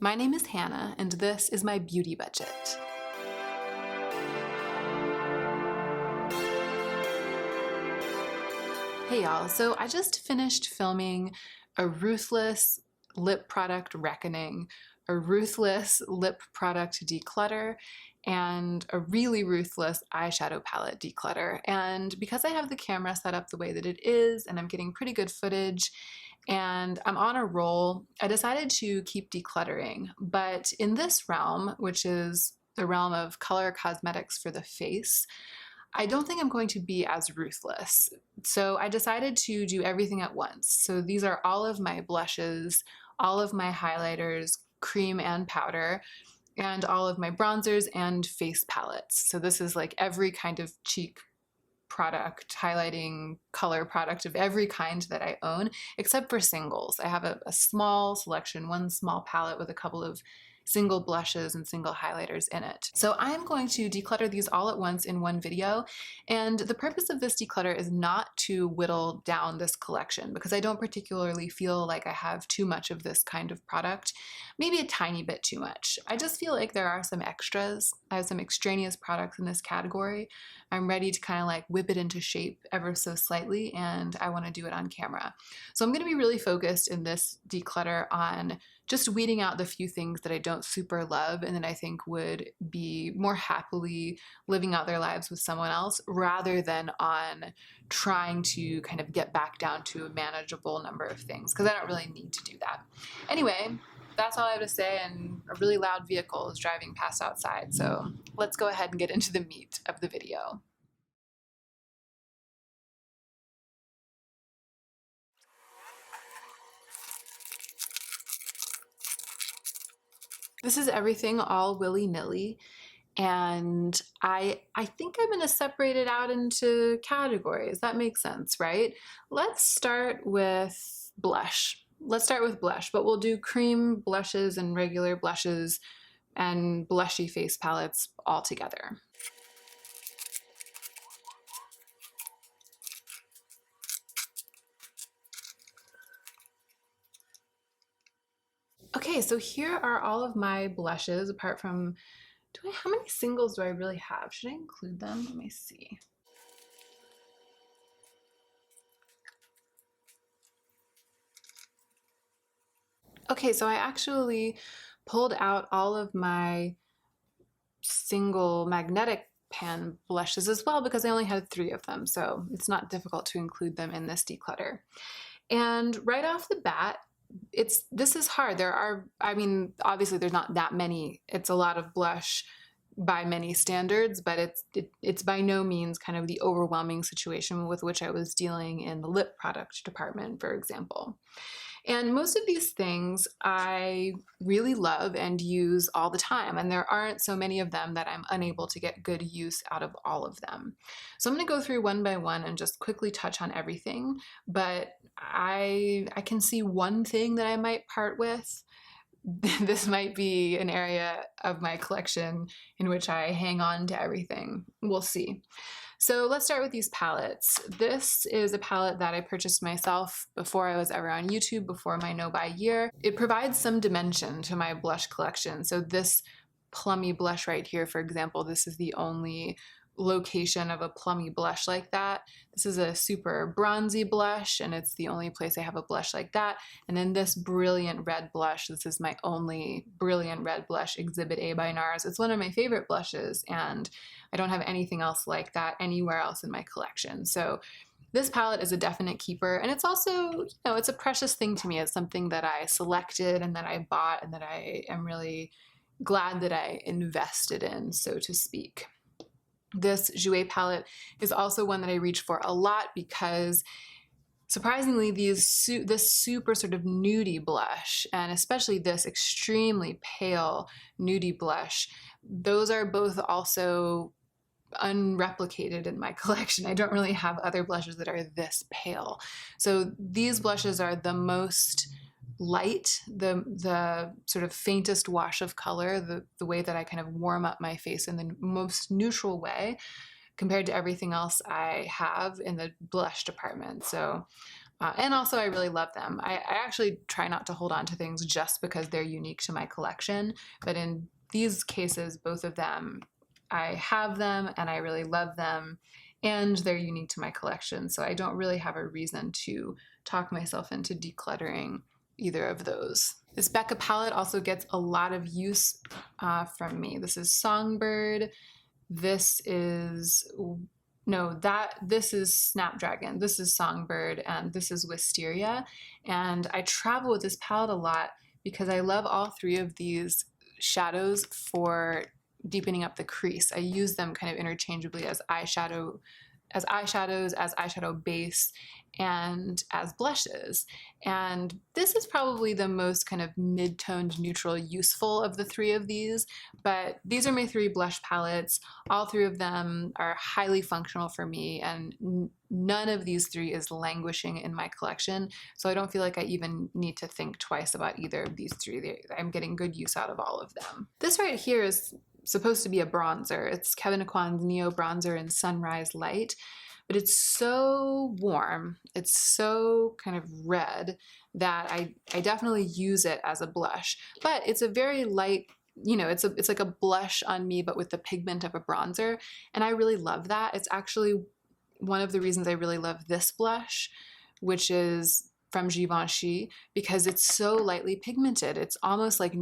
My name is Hannah, and this is my beauty budget. Hey y'all, so I just finished filming a ruthless lip product reckoning, a ruthless lip product declutter, and a really ruthless eyeshadow palette declutter. And because I have the camera set up the way that it is, and I'm getting pretty good footage, and I'm on a roll, I decided to keep decluttering. But in this realm, which is the realm of color cosmetics for the face, I don't think I'm going to be as ruthless. So I decided to do everything at once. So these are all of my blushes, all of my highlighters, cream and powder, and all of my bronzers and face palettes. So this is like every kind of cheek product, highlighting color product of every kind that I own, except for singles. I have a small selection, one small palette with a couple of single blushes and single highlighters in it. So I am going to declutter these all at once in one video, and the purpose of this declutter is not to whittle down this collection because I don't particularly feel like I have too much of this kind of product, maybe a tiny bit too much. I just feel like there are some extras. I have some extraneous products in this category. I'm ready to kind of like whip it into shape ever so slightly, and I want to do it on camera. So I'm going to be really focused in this declutter on just weeding out the few things that I don't super love and that I think would be more happily living out their lives with someone else, rather than on trying to kind of get back down to a manageable number of things, because I don't really need to do that. Anyway, that's all I have to say, and a really loud vehicle is driving past outside, so let's go ahead and get into the meat of the video. This is everything all willy-nilly, and I think I'm going to separate it out into categories. That makes sense, right? Let's start with blush. But we'll do cream blushes and regular blushes and blushy face palettes all together. Okay, so here are all of my blushes, apart from, how many singles do I really have? Should I include them? Let me see. Okay, so I actually pulled out all of my single magnetic pan blushes as well because I only had 3 of them, so it's not difficult to include them in this declutter. And right off the bat, this is hard. I mean, obviously there's not that many. It's a lot of blush by many standards, but it's by no means kind of the overwhelming situation with which I was dealing in the lip product department, for example. And most of these things I really love and use all the time, and there aren't so many of them that I'm unable to get good use out of all of them. So I'm going to go through one by one and just quickly touch on everything, but I can see one thing that I might part with. This might be an area of my collection in which I hang on to everything. We'll see. So let's start with these palettes. This is a palette that I purchased myself before I was ever on YouTube, before my no-buy year. It provides some dimension to my blush collection. So this plummy blush right here, for example, this is the only location of a plummy blush like that. This is a super bronzy blush, and it's the only place I have a blush like that. And then this brilliant red blush, this is my only brilliant red blush, Exhibit A by NARS. It's one of my favorite blushes, and I don't have anything else like that anywhere else in my collection. So this palette is a definite keeper, and it's also, you know, it's a precious thing to me. It's something that I selected and that I bought and that I am really glad that I invested in, so to speak. This Jouer palette is also one that I reach for a lot because surprisingly, this super sort of nudie blush, and especially this extremely pale nudie blush, those are both also unreplicated in my collection. I don't really have other blushes that are this pale. So these blushes are the most light, the sort of faintest wash of color, the way that I kind of warm up my face in the most neutral way compared to everything else I have in the blush department. So And also I really love them. I actually try not to hold on to things just because they're unique to my collection, but in these cases, both of them, I have them and I really love them, and they're unique to my collection, so I don't really have a reason to talk myself into decluttering either of those. This Becca palette also gets a lot of use from me. This is Songbird. This is this is Snapdragon, this is Songbird, and this is Wisteria. And I travel with this palette a lot because I love all three of these shadows for deepening up the crease. I use them kind of interchangeably as eyeshadows, as eyeshadow base, and as blushes. And this is probably the most kind of mid-toned neutral useful of the three of these, but these are my three blush palettes. All three of them are highly functional for me, and none of these three is languishing in my collection, so I don't feel like I even need to think twice about either of these three. I'm getting good use out of all of them. This right here is supposed to be a bronzer. It's Kevyn Quan's Neo Bronzer in Sunrise Light, but it's so warm, it's so kind of red that I definitely use it as a blush. But it's a very light, you know, it's like a blush on me, but with the pigment of a bronzer, and I really love that. It's actually one of the reasons I really love this blush, which is from Givenchy, because it's so lightly pigmented. It's almost like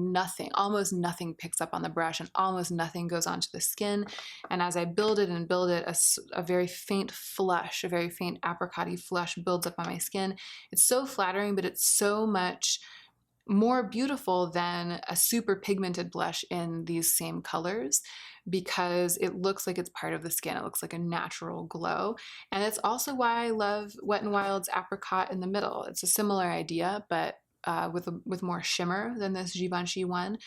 almost nothing picks up on the brush and almost nothing goes onto the skin. And as I build it, a very faint flush, a very faint apricot-y flush builds up on my skin. It's so flattering, but it's so much more beautiful than a super pigmented blush in these same colors, because it looks like it's part of the skin. It looks like a natural glow. And it's also why I love Wet n Wild's Apricot in the Middle. It's a similar idea, but with more shimmer than this Givenchy one.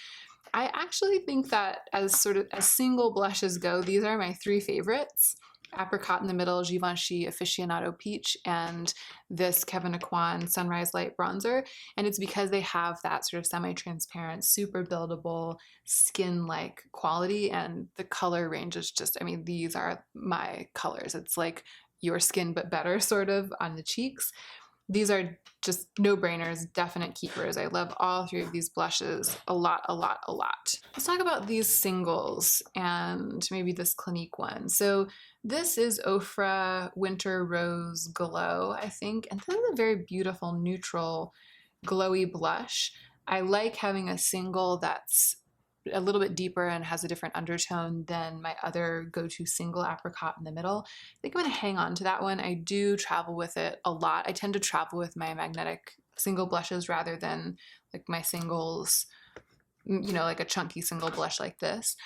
I actually think that as single blushes go, these are my three favorites. Apricot in the Middle, Givenchy Aficianado Peach, and this Kevyn Quan Sunrise Light Bronzer. And it's because they have that sort of semi-transparent, super buildable, skin-like quality, and the color range is just, I mean, these are my colors. It's like your skin but better, sort of, on the cheeks. These are just no-brainers, definite keepers. I love all three of these blushes a lot, a lot, a lot. Let's talk about these singles and maybe this Clinique one. So this is Oprah Winter Rose Glow, I think, and this is a very beautiful, neutral, glowy blush. I like having a single that's a little bit deeper and has a different undertone than my other go-to single, Apricot in the Middle. I think I'm gonna hang on to that one. I do travel with it a lot. I tend to travel with my magnetic single blushes rather than like my singles, you know, like a chunky single blush like this.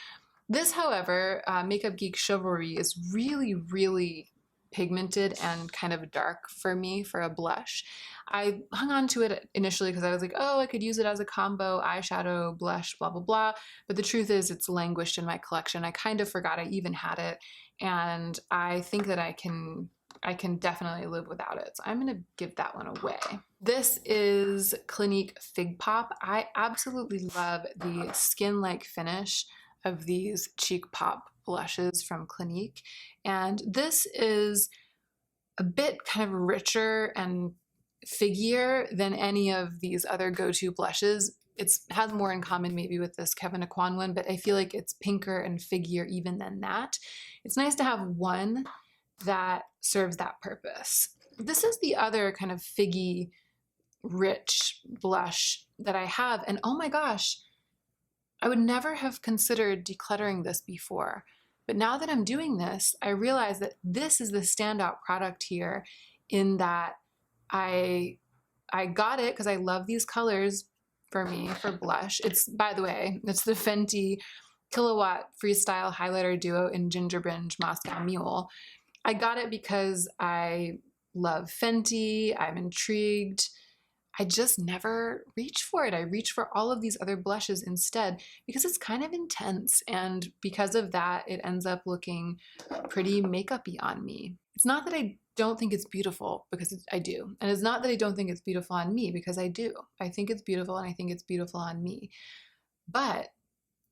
This, however, Makeup Geek Chivalry is really, really pigmented and kind of dark for me for a blush. I hung on to it initially because I was like, oh, I could use it as a combo eyeshadow, blush, blah, blah, blah. But the truth is it's languished in my collection. I kind of forgot I even had it. And I think that I can definitely live without it. So I'm gonna give that one away. This is Clinique Fig Pop. I absolutely love the skin-like finish of these cheek pop blushes from Clinique. And this is a bit kind of richer and figgier than any of these other go-to blushes. It has more in common maybe with this Kevyn Quan one, but I feel like it's pinker and figgier even than that. It's nice to have one that serves that purpose. This is the other kind of figgy, rich blush that I have, and oh my gosh, I would never have considered decluttering this before. But now that I'm doing this, I realize that this is the standout product here, in that I got it because I love these colors for me for blush. It's, by the way, it's the Fenty Kilowatt Freestyle Highlighter Duo in Gingerbread Moscow Mule. I got it because I love Fenty, I'm intrigued. I just never reach for it. I reach for all of these other blushes instead because it's kind of intense, and because of that, it ends up looking pretty makeup-y on me. It's not that I don't think it's beautiful, because I do. And it's not that I don't think it's beautiful on me, because I do. I think it's beautiful, and I think it's beautiful on me. But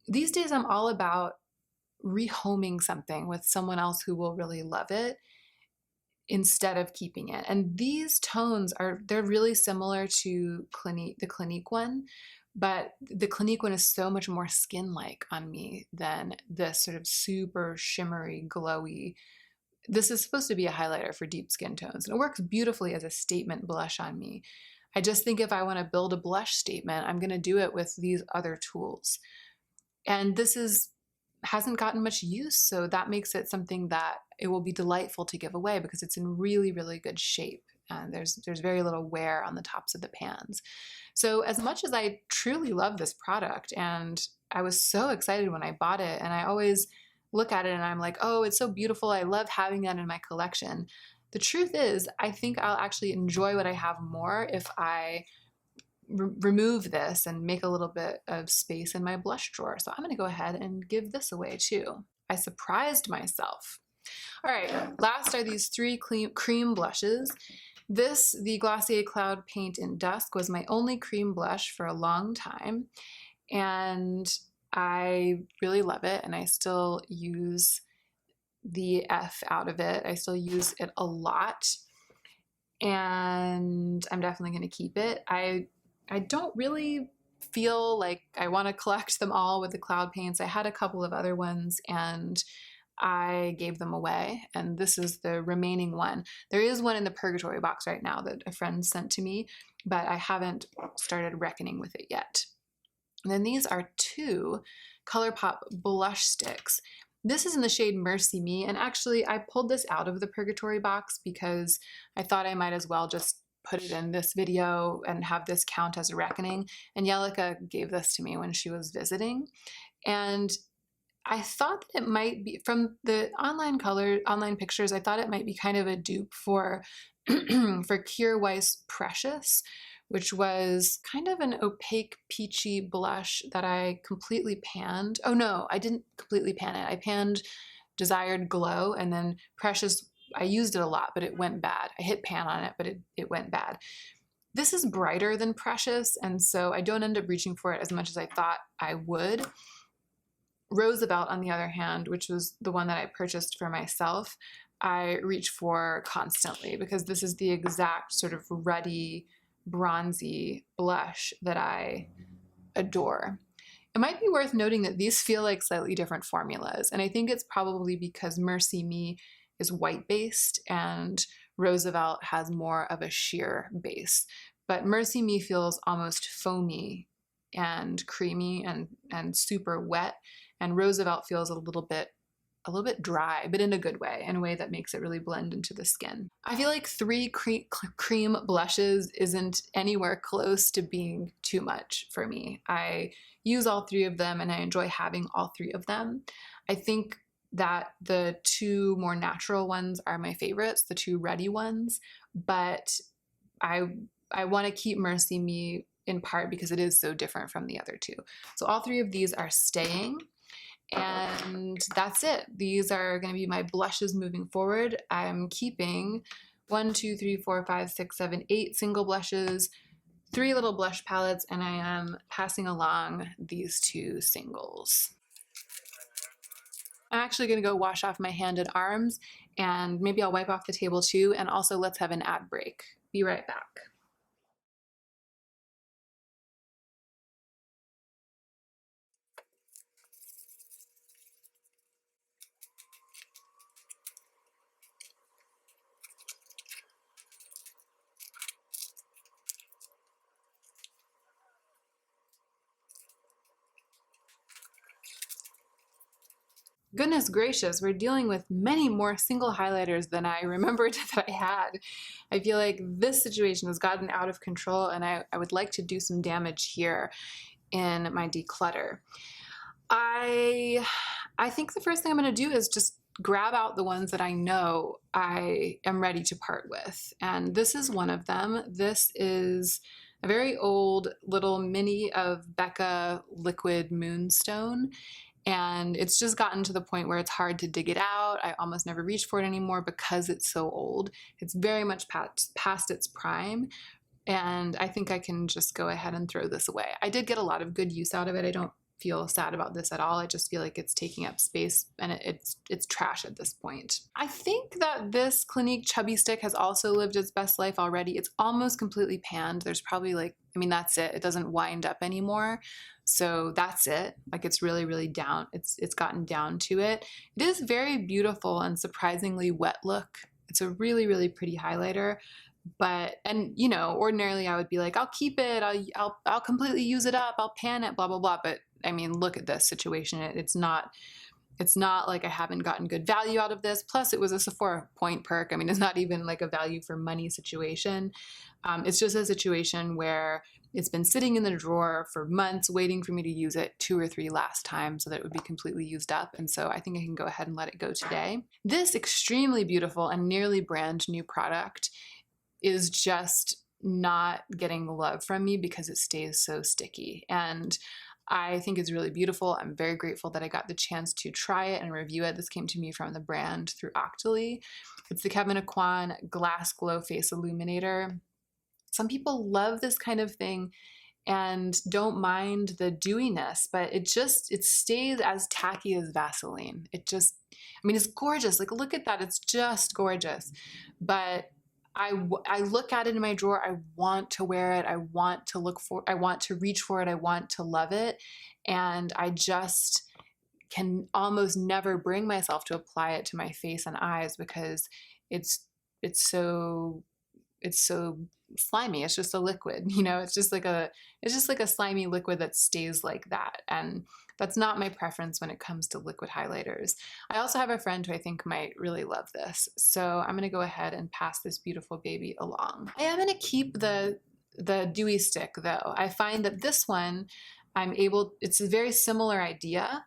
these days I'm all about rehoming something with someone else who will really love it. instead of keeping it. And these tones they're really similar to the Clinique one, but the Clinique one is so much more skin-like on me than this sort of super shimmery, glowy. This is supposed to be a highlighter for deep skin tones, and it works beautifully as a statement blush on me. I just think if I want to build a blush statement, I'm going to do it with these other tools. And this hasn't gotten much use, so that makes it something that it will be delightful to give away because it's in really, really good shape. And there's very little wear on the tops of the pans. So as much as I truly love this product, and I was so excited when I bought it, and I always look at it and I'm like, oh, it's so beautiful. I love having that in my collection. The truth is, I think I'll actually enjoy what I have more if I remove this and make a little bit of space in my blush drawer. So I'm going to go ahead and give this away too. I surprised myself. All right, last are these 3 cream blushes. The Glossier Cloud Paint in Dusk was my only cream blush for a long time, and I really love it, and I still use the F out of it. I still use it a lot, and I'm definitely going to keep it. I don't really feel like I want to collect them all with the cloud paints. I had a couple of other ones and I gave them away, and this is the remaining one. There is one in the Purgatory box right now that a friend sent to me, but I haven't started reckoning with it yet. And then these are 2 ColourPop blush sticks. This is in the shade Mercy Me, and actually I pulled this out of the Purgatory box because I thought I might as well just put it in this video and have this count as a reckoning. And Yelika gave this to me when she was visiting, and I thought that it might be, from the online pictures, I thought it might be kind of a dupe for for Kjaer Weis Precious, which was kind of an opaque peachy blush that I completely panned. Oh no, I didn't completely pan it. I panned Desired Glow, and then Precious, I used it a lot, but it went bad. I hit pan on it, but it went bad. This is brighter than Precious, and so I don't end up reaching for it as much as I thought I would. Roosevelt, on the other hand, which was the one that I purchased for myself, I reach for constantly because this is the exact sort of ruddy, bronzy blush that I adore. It might be worth noting that these feel like slightly different formulas, and I think it's probably because Mercy Me is white-based and Roosevelt has more of a sheer base. But Mercy Me feels almost foamy and creamy and super wet, and Roosevelt feels a little bit dry, but in a good way, in a way that makes it really blend into the skin. I feel like 3 cream blushes isn't anywhere close to being too much for me. I use all 3 of them and I enjoy having all 3 of them. I think that the 2 more natural ones are my favorites, the 2 ready ones, but I want to keep Mercy Me in part because it is so different from the other 2. So all 3 of these are staying. And that's it. These are going to be my blushes moving forward. I'm keeping 1, 2, 3, 4, 5, 6, 7, 8 single blushes, 3 little blush palettes, and I am passing along these 2 singles. I'm actually going to go wash off my hand and arms, and maybe I'll wipe off the table too, and also let's have an ad break. Be right back. Goodness gracious, we're dealing with many more single highlighters than I remembered that I had. I feel like this situation has gotten out of control, and I would like to do some damage here in my declutter. I think the first thing I'm going to do is just grab out the ones that I know I am ready to part with. And this is one of them. This is a very old little mini of Becca Liquid Moonstone. And it's just gotten to the point where it's hard to dig it out. I almost never reach for it anymore because it's so old. It's very much past its prime, and I think I can just go ahead and throw this away. I did get a lot of good use out of it. I don't feel sad about this at all. I just feel like it's taking up space and it's trash at this point. I think that this Clinique Chubby stick has also lived its best life already. It's almost completely panned. There's probably like, I mean, that's it. It doesn't wind up anymore. So that's it. Like it's really, really down. It's gotten down to it. It is very beautiful and surprisingly wet look. It's a really, really pretty highlighter. But, and you know, ordinarily I would be like, I'll keep it, I'll completely use it up, I'll pan it, blah, blah, blah. But I mean, look at this situation. It's not like I haven't gotten good value out of this. Plus it was a Sephora point perk. I mean, it's not even like a value for money situation. It's just a situation where it's been sitting in the drawer for months waiting for me to use it 2 or 3 last time so that it would be completely used up. And so I think I can go ahead and let it go today. This extremely beautiful and nearly brand new product is just not getting love from me because it stays so sticky. And I think it's really beautiful. I'm very grateful that I got the chance to try it and review it. This came to me from the brand through Octoly. It's the Kevyn Quan Glass Glow Face Illuminator. Some people love this kind of thing and don't mind the dewiness, but it stays as tacky as Vaseline. I mean, it's gorgeous. Like, look at that. It's just gorgeous. But I look at it in my drawer, I want to wear it, I want to reach for it, I want to love it, and I just can almost never bring myself to apply it to my face and eyes because it's so slimy. It's just a liquid, you know, it's just like a slimy liquid that stays like that. And that's not my preference when it comes to liquid highlighters. I also have a friend who I think might really love this. So I'm gonna go ahead and pass this beautiful baby along. I am gonna keep the dewy stick though. I find that this one, it's a very similar idea.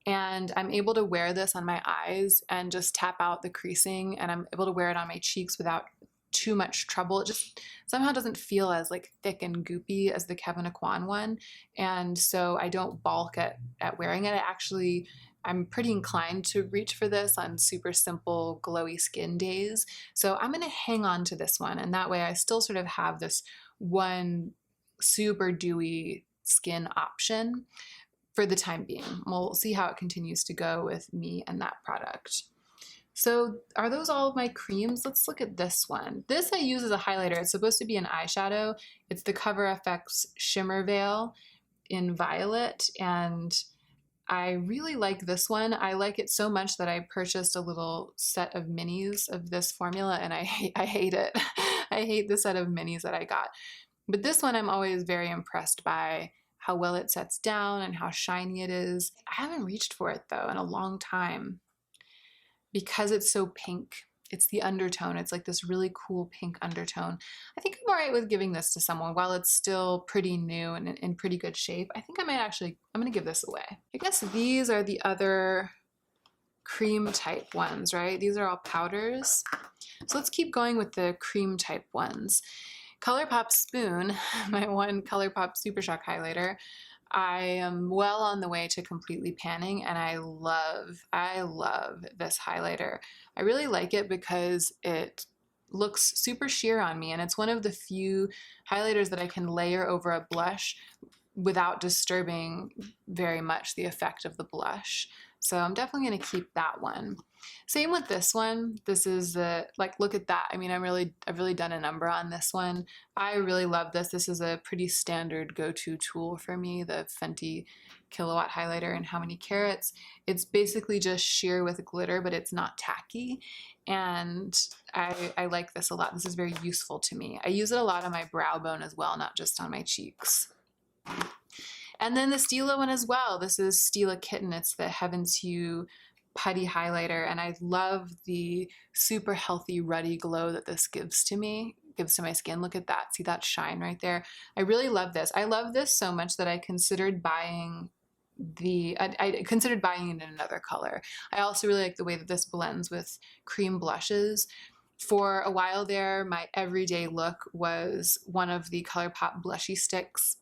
And I'm able to wear this on my eyes and just tap out the creasing, and I'm able to wear it on my cheeks without too much trouble. It just somehow doesn't feel as like thick and goopy as the Kevyn Quan one. And so I don't balk at wearing it. I'm pretty inclined to reach for this on super simple glowy skin days. So I'm gonna hang on to this one, and that way I still sort of have this one super dewy skin option for the time being. We'll see how it continues to go with me and that product. So are those all of my creams? Let's look at this one. This I use as a highlighter. It's supposed to be an eyeshadow. It's the Cover FX Shimmer Veil in Violet, and I really like this one. I like it so much that I purchased a little set of minis of this formula, and I hate it. I hate the set of minis that I got. But this one I'm always very impressed by how well it sets down and how shiny it is. I haven't reached for it though in a long time, because it's so pink. It's the undertone. It's like this really cool pink undertone. I think I'm all right with giving this to someone while it's still pretty new and in pretty good shape. I think I'm gonna give this away. I guess these are the other cream type ones, right? These are all powders. So let's keep going with the cream type ones. ColourPop Spoon, my one ColourPop Super Shock highlighter, I am well on the way to completely panning, and I love this highlighter. I really like it because it looks super sheer on me, and it's one of the few highlighters that I can layer over a blush without disturbing very much the effect of the blush. So I'm definitely going to keep that one. Same with this one. This is look at that. I mean, I've really done a number on this one. I really love this. This is a pretty standard go-to tool for me, the Fenty Kilowatt highlighter in How Many Carats. It's basically just sheer with glitter, but it's not tacky. And I like this a lot. This is very useful to me. I use it a lot on my brow bone as well, not just on my cheeks. And then the Stila one as well. This is Stila Kitten. It's the Heaven's Hue Putty highlighter, and I love the super healthy ruddy glow that this gives to my skin. Look at that. See that shine right there? I really love this. I love this so much that I considered buying I considered buying it in another color. I also really like the way that this blends with cream blushes. For a while there, my everyday look was one of the ColourPop blush sticks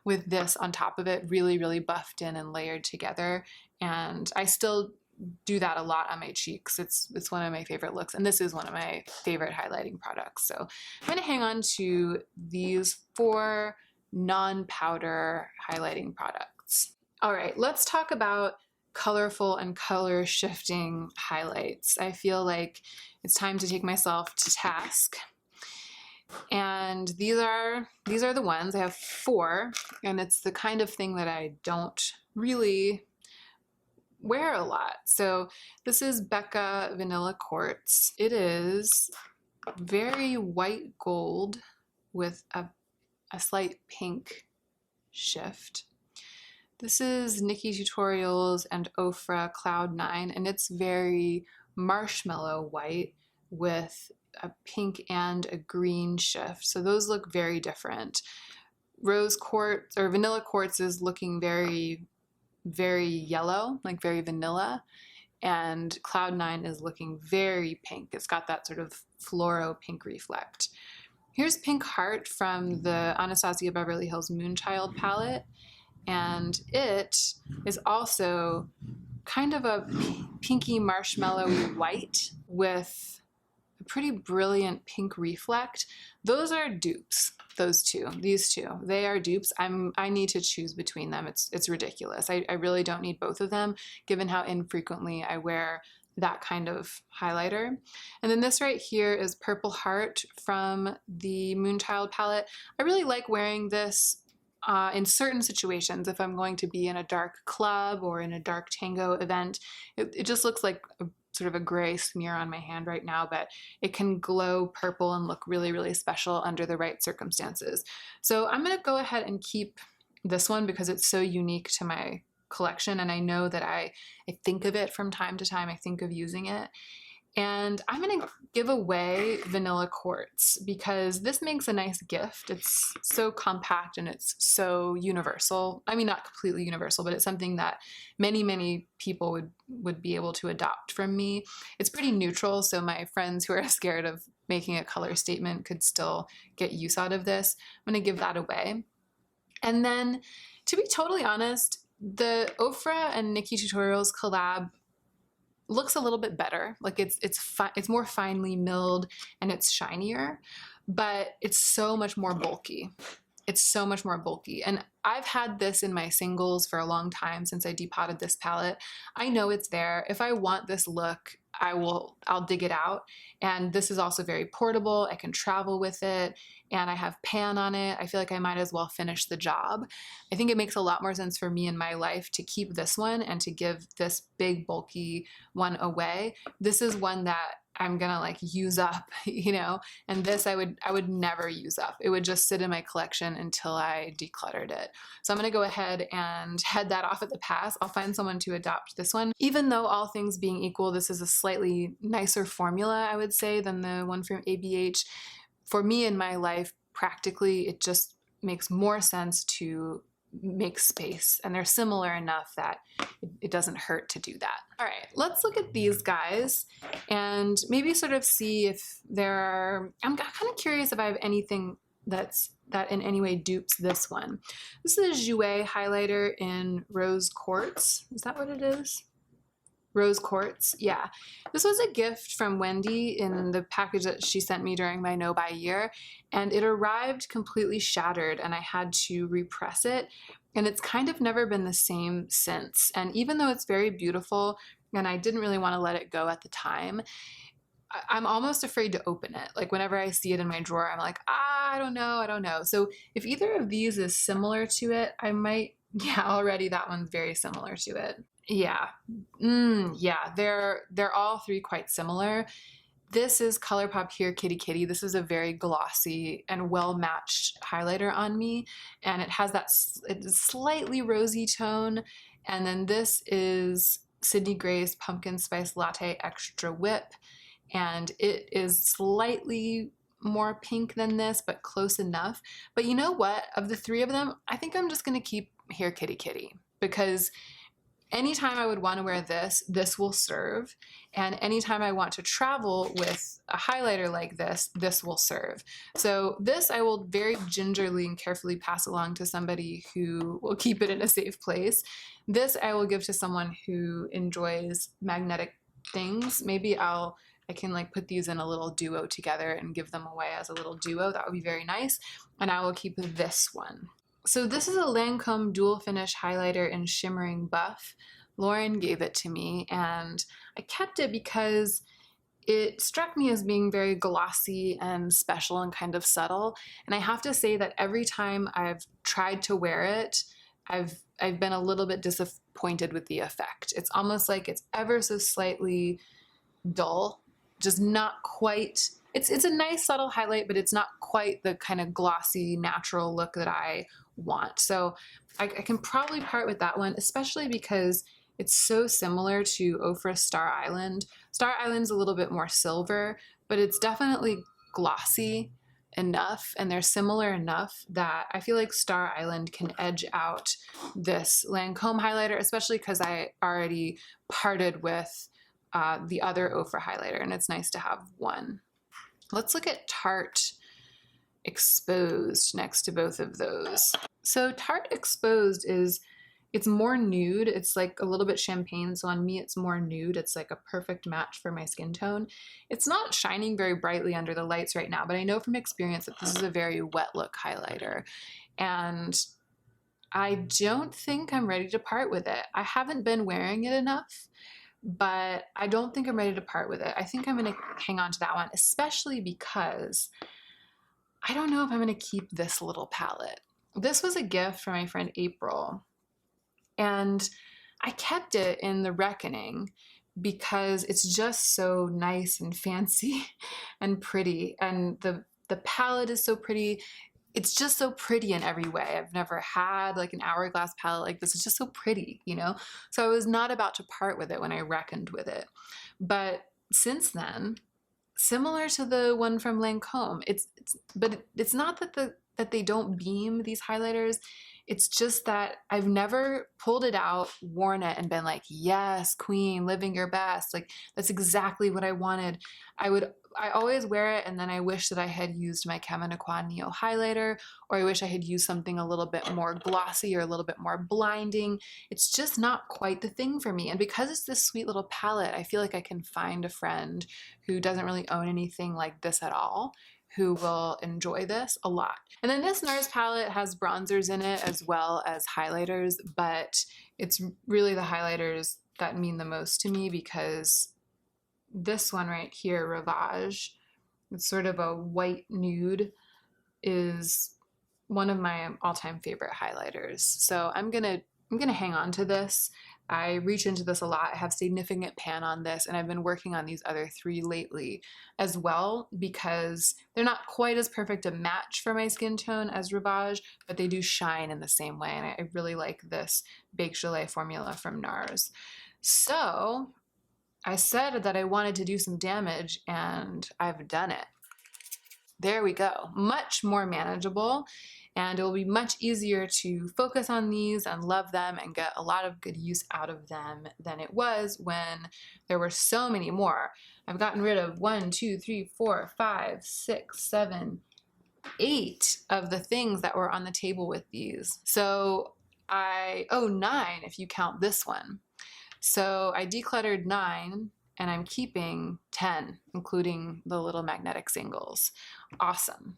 with this on top of it, really, really buffed in and layered together. And I still do that a lot on my cheeks. It's one of my favorite looks, and this is one of my favorite highlighting products. So I'm going to hang on to these 4 non-powder highlighting products. All right, let's talk about colorful and color shifting highlights. I feel like it's time to take myself to task. And these are the ones. I have 4, and it's the kind of thing that I don't really wear a lot. So this is Becca Vanilla Quartz. It is very white gold with a slight pink shift. This is Nikkie Tutorials and Oprah Cloud 9, and it's very marshmallow white with a pink and a green shift. So those look very different. Rose Quartz or Vanilla Quartz is looking very, very yellow, like very vanilla. And Cloud 9 is looking very pink. It's got that sort of fluoro pink reflect. Here's Pink Heart from the Anastasia Beverly Hills Moonchild palette. And it is also kind of a pinky marshmallowy white with a pretty brilliant pink reflect. Those are dupes, these two. They are dupes. I need to choose between them. It's ridiculous. I really don't need both of them, given how infrequently I wear that kind of highlighter. And then this right here is Purple Heart from the Moonchild palette. I really like wearing this in certain situations. If I'm going to be in a dark club or in a dark tango event, it just looks like sort of a gray smear on my hand right now, but it can glow purple and look really, really special under the right circumstances. So I'm gonna go ahead and keep this one because it's so unique to my collection, and I know that I think of it from time to time. I think of using it. And I'm gonna give away Vanilla Quartz because this makes a nice gift. It's so compact and it's so universal. I mean, not completely universal, but it's something that many, many people would be able to adopt from me. It's pretty neutral, so my friends who are scared of making a color statement could still get use out of this. I'm gonna give that away. And then, to be totally honest, the Oprah and Nikkie Tutorials collab looks a little bit better. Like it's more finely milled and it's shinier, but it's so much more bulky. It's so much more bulky. And I've had this in my singles for a long time since I depotted this palette. I know it's there. If I want this look, I'll dig it out. And this is also very portable. I can travel with it and I have pan on it. I feel like I might as well finish the job. I think it makes a lot more sense for me in my life to keep this one and to give this big bulky one away. This is one that I'm gonna like use up, you know, and this I would never use up. It would just sit in my collection until I decluttered it. So I'm gonna go ahead and head that off at the pass. I'll find someone to adopt this one. Even though all things being equal, this is a slightly nicer formula, I would say, than the one from ABH. For me in my life, practically, it just makes more sense to make space, and they're similar enough that it doesn't hurt to do that. All right, let's look at these guys and maybe sort of see if there are, I'm kind of curious if I have anything that in any way dupes this one. This is a Jouer highlighter in Rose Quartz. Is that what it is? Rose Quartz, yeah. This was a gift from Wendy in the package that she sent me during my no-buy year, and it arrived completely shattered and I had to repress it, and it's kind of never been the same since. And even though it's very beautiful and I didn't really want to let it go at the time, I'm almost afraid to open it. Like whenever I see it in my drawer, I'm like, I don't know. So if either of these is similar to it, I might, yeah, already that one's very similar to it. Yeah, yeah, they're all three quite similar. This is ColourPop Here Kitty Kitty. This is a very glossy and well-matched highlighter on me, and it has that slightly rosy tone. And then this is Sydney Gray's Pumpkin Spice Latte Extra Whip, and it is slightly more pink than this, but close enough. But you know what? Of the three of them, I think I'm just gonna keep Here Kitty Kitty, because anytime I would want to wear this, this will serve. And anytime I want to travel with a highlighter like this, this will serve. So this I will very gingerly and carefully pass along to somebody who will keep it in a safe place. This I will give to someone who enjoys magnetic things. Maybe I can like put these in a little duo together and give them away as a little duo. That would be very nice. And I will keep this one. So this is a Lancome Dual Finish Highlighter in Shimmering Buff. Lauren gave it to me and I kept it because it struck me as being very glossy and special and kind of subtle. And I have to say that every time I've tried to wear it, I've been a little bit disappointed with the effect. It's almost like it's ever so slightly dull, just not quite. It's a nice subtle highlight, but it's not quite the kind of glossy natural look that I want. So I can probably part with that one, especially because it's so similar to Ofra Star Island. Star Island's a little bit more silver, but it's definitely glossy enough and they're similar enough that I feel like Star Island can edge out this Lancome highlighter, especially because I already parted with the other Ofra highlighter and it's nice to have one. Let's look at Tarte Exposed next to both of those. So Tarte Exposed it's more nude. It's like a little bit champagne. So on me, it's more nude. It's like a perfect match for my skin tone. It's not shining very brightly under the lights right now, but I know from experience that this is a very wet look highlighter. And I don't think I'm ready to part with it. I haven't been wearing it enough, but I don't think I'm ready to part with it. I think I'm gonna hang on to that one, especially because I don't know if I'm gonna keep this little palette. This was a gift from my friend April. And I kept it in the Reckoning because it's just so nice and fancy and pretty. And the palette is so pretty. It's just so pretty in every way. I've never had like an hourglass palette like this. It's just so pretty, you know? So I was not about to part with it when I reckoned with it. But since then, similar to the one from Lancome, but it's not that they don't beam these highlighters. It's just that I've never pulled it out, worn it, and been like, yes, queen, living your best. Like, that's exactly what I wanted. I always wear it and then I wish that I had used my Kevyn Aucoin Neal highlighter, or I wish I had used something a little bit more glossy or a little bit more blinding. It's just not quite the thing for me. And because it's this sweet little palette, I feel like I can find a friend who doesn't really own anything like this at all, who will enjoy this a lot. And then this NARS palette has bronzers in it as well as highlighters, but it's really the highlighters that mean the most to me because this one right here, Ravage, it's sort of a white nude, is one of my all-time favorite highlighters. So I'm gonna hang on to this. I reach into this a lot. I have significant pan on this, and I've been working on these other three lately as well because they're not quite as perfect a match for my skin tone as Ravage, but they do shine in the same way, and I really like this Baked Gelée formula from NARS. So I said that I wanted to do some damage, and I've done it. There we go. Much more manageable, and it will be much easier to focus on these and love them and get a lot of good use out of them than it was when there were so many more. I've gotten rid of 1, 2, 3, 4, 5, 6, 7, 8 of the things that were on the table with these. So 9 if you count this one. So I decluttered 9 and I'm keeping 10, including the little magnetic singles. Awesome.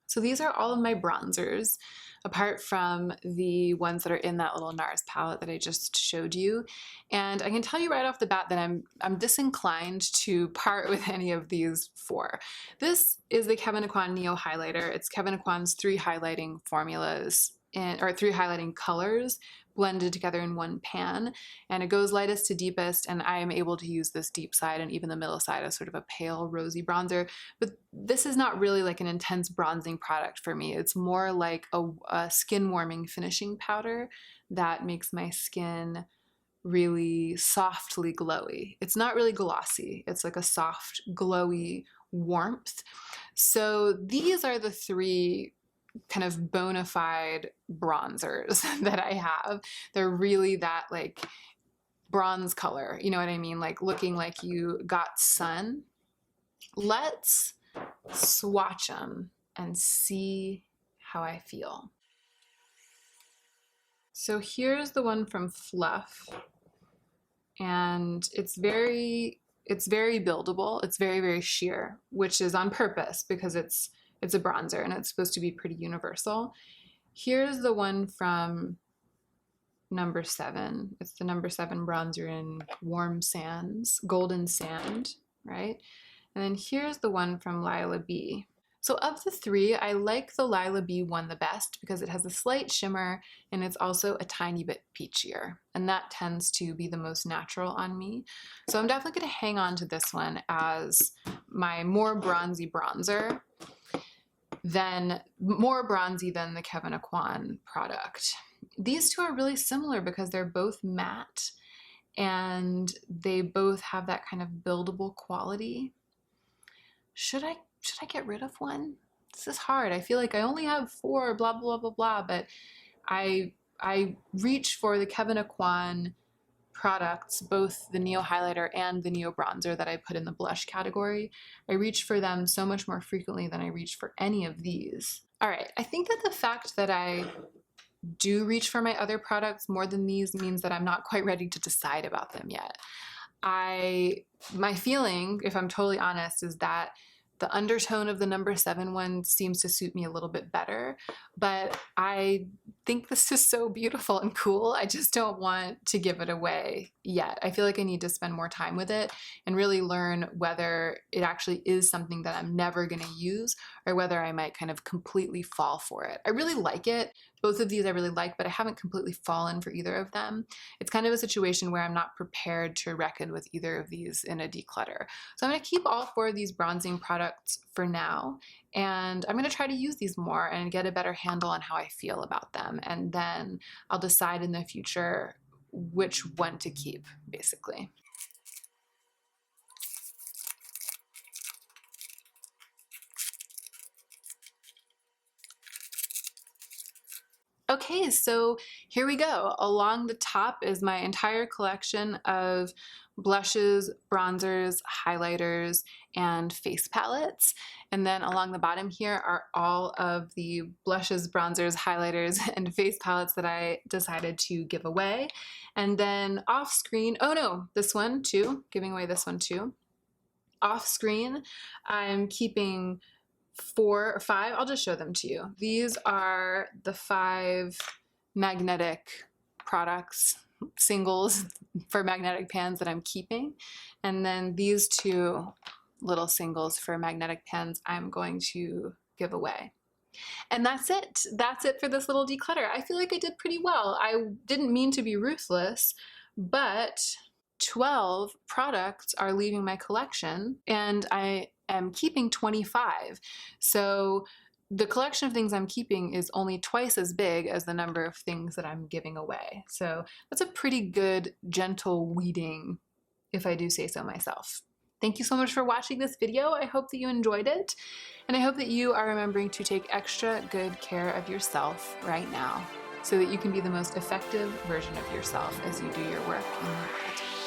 So these are all of my bronzers, apart from the ones that are in that little NARS palette that I just showed you. And I can tell you right off the bat that I'm disinclined to part with any of these four. This is the Kevyn Aucoin Neo highlighter. It's Kevyn Aucoin's 3 highlighting formulas, or 3 highlighting colors blended together in one pan, and it goes lightest to deepest, and I am able to use this deep side and even the middle side as sort of a pale rosy bronzer, but this is not really like an intense bronzing product for me. It's more like a skin warming finishing powder that makes my skin really softly glowy. It's not really glossy. It's like a soft glowy warmth. So these are the 3 kind of bona fide bronzers that I have. They're really that like bronze color, you know what I mean? Like looking like you got sun. Let's swatch them and see how I feel. So here's the one from Fluff. and it's very buildable. It's very, very sheer, which is on purpose because it's a bronzer and it's supposed to be pretty universal. Here's the one from number 7. It's the number 7 bronzer in Warm Sands, Golden Sand, right? And then here's the one from Lila B. So of the 3, I like the Lila B one the best because it has a slight shimmer and it's also a tiny bit peachier. And that tends to be the most natural on me. So I'm definitely going to hang on to this one as my more bronzy bronzer, more bronzy than the Kevyn Quan product. These two are really similar because they're both matte and they both have that kind of buildable quality. Should I get rid of one? This is hard. I feel like I only have 4, blah, blah, blah, blah, but I reach for the Kevyn Quan products, both the Neal highlighter and the Neal bronzer that I put in the blush category. I reach for them so much more frequently than I reach for any of these. All right, I think that the fact that I do reach for my other products more than these means that I'm not quite ready to decide about them yet. My feeling, if I'm totally honest, is that the undertone of the number 7 one seems to suit me a little bit better, but I think this is so beautiful and cool. I just don't want to give it away yet. I feel like I need to spend more time with it and really learn whether it actually is something that I'm never going to use or whether I might kind of completely fall for it. I really like it. Both of these I really like, but I haven't completely fallen for either of them. It's kind of a situation where I'm not prepared to reckon with either of these in a declutter. So I'm going to keep all 4 of these bronzing products for now, and I'm going to try to use these more and get a better handle on how I feel about them, and then I'll decide in the future which one to keep, basically. Okay, so here we go. Along the top is my entire collection of blushes, bronzers, highlighters, and face palettes. And then along the bottom here are all of the blushes, bronzers, highlighters, and face palettes that I decided to give away. And then off screen, oh no, this one too, giving away this one too. Off screen, I'm keeping 4 or 5, I'll just show them to you. These are the 5 magnetic products, singles for magnetic pans that I'm keeping. And then these 2 little singles for magnetic pans I'm going to give away. And that's it. That's it for this little declutter. I feel like I did pretty well. I didn't mean to be ruthless, but 12 products are leaving my collection and I am keeping 25. So the collection of things I'm keeping is only twice as big as the number of things that I'm giving away. So that's a pretty good, gentle weeding, if I do say so myself. Thank you so much for watching this video. I hope that you enjoyed it, and I hope that you are remembering to take extra good care of yourself right now so that you can be the most effective version of yourself as you do your work in the world.